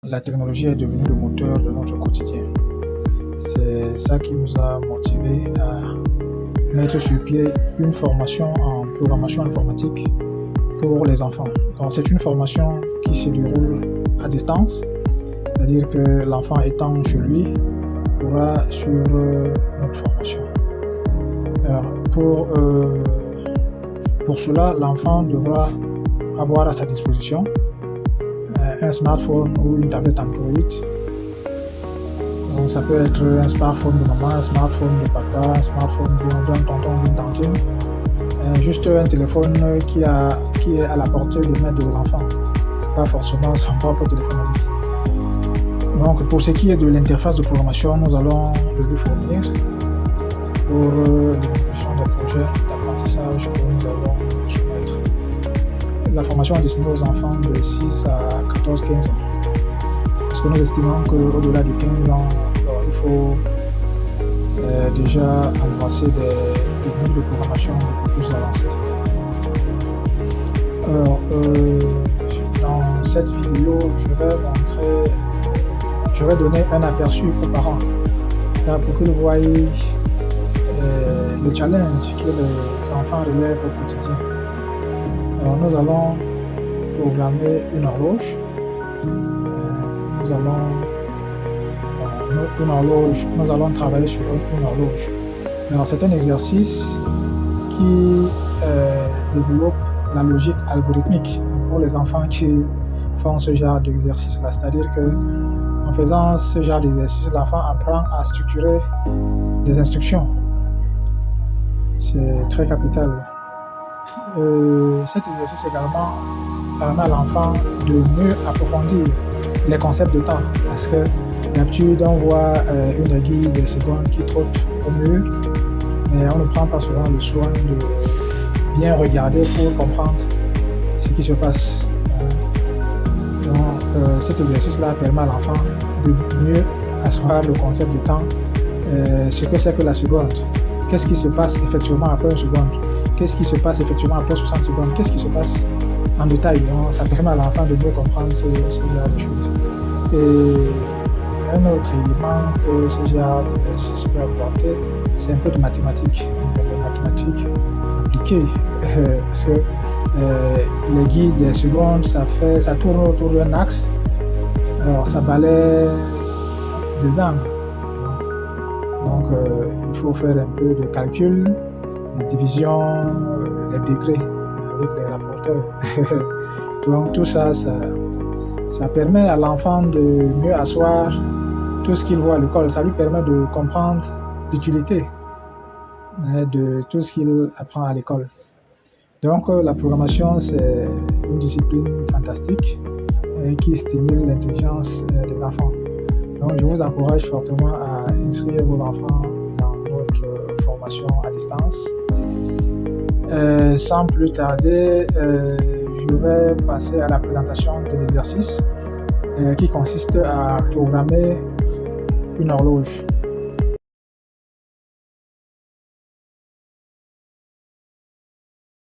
la technologie est devenue le moteur de notre quotidien. C'est ça qui nous a motivés à mettre sur pied une formation en programmation informatique pour les enfants. Donc, c'est une formation qui se déroule à distance, c'est-à-dire que l'enfant étant chez lui pourra suivre notre formation. Alors, pour cela, l'enfant devra avoir à sa disposition un smartphone ou une tablette Android. Donc ça peut être un smartphone de maman, un smartphone de papa, un smartphone d'un tonton, d'une tantine. Juste un téléphone qui est à la portée de main de l'enfant. C'est pas forcément son propre téléphone à lui. Donc pour ce qui est de l'interface de programmation, nous allons le lui fournir pour l'exécution des projets d'apprentissage que nous allons soumettre. La formation est destinée aux enfants de 6 à 14-15 ans. Parce que nous estimons qu'au-delà de 15 ans, il faut déjà embrasser des techniques de programmation beaucoup plus avancées. Alors, dans cette vidéo, je vais donner un aperçu aux parents pour qu'ils voient le challenge que les enfants relèvent au quotidien. Alors, nous allons programmer une horloge. Nous allons travailler sur une horloge. Alors, c'est un exercice qui développe la logique algorithmique pour les enfants qui font ce genre d'exercice-là. C'est-à-dire qu'en faisant ce genre d'exercice, l'enfant apprend à structurer des instructions. C'est très capital. Cet exercice également permet à l'enfant de mieux approfondir les concepts de temps, parce que d'habitude on voit une aiguille de seconde qui trotte au mur, mais on ne prend pas souvent le soin de bien regarder pour comprendre ce qui se passe. Donc cet exercice-là permet à l'enfant de mieux asseoir le concept de temps, ce que c'est que la seconde. Qu'est-ce qui se passe effectivement après une seconde? Qu'est-ce qui se passe effectivement après 60 secondes? Qu'est-ce qui se passe en détail? Donc, ça permet à l'enfant de mieux comprendre ce genre de choses. Et un autre élément que ce genre d'exercice peut apporter, c'est un peu de mathématiques appliquées. Parce que les guides des secondes, ça tourne autour d'un axe. Alors, ça balaie des angles. Donc, il faut faire un peu de calcul, des divisions, les degrés avec les rapporteurs. Donc tout ça permet à l'enfant de mieux asseoir tout ce qu'il voit à l'école. Ça lui permet de comprendre l'utilité de tout ce qu'il apprend à l'école. Donc la programmation, c'est une discipline fantastique qui stimule l'intelligence des enfants. Donc je vous encourage fortement à inscrire vos enfants dans notre formation à distance. Sans plus tarder, je vais passer à la présentation de l'exercice qui consiste à programmer une horloge.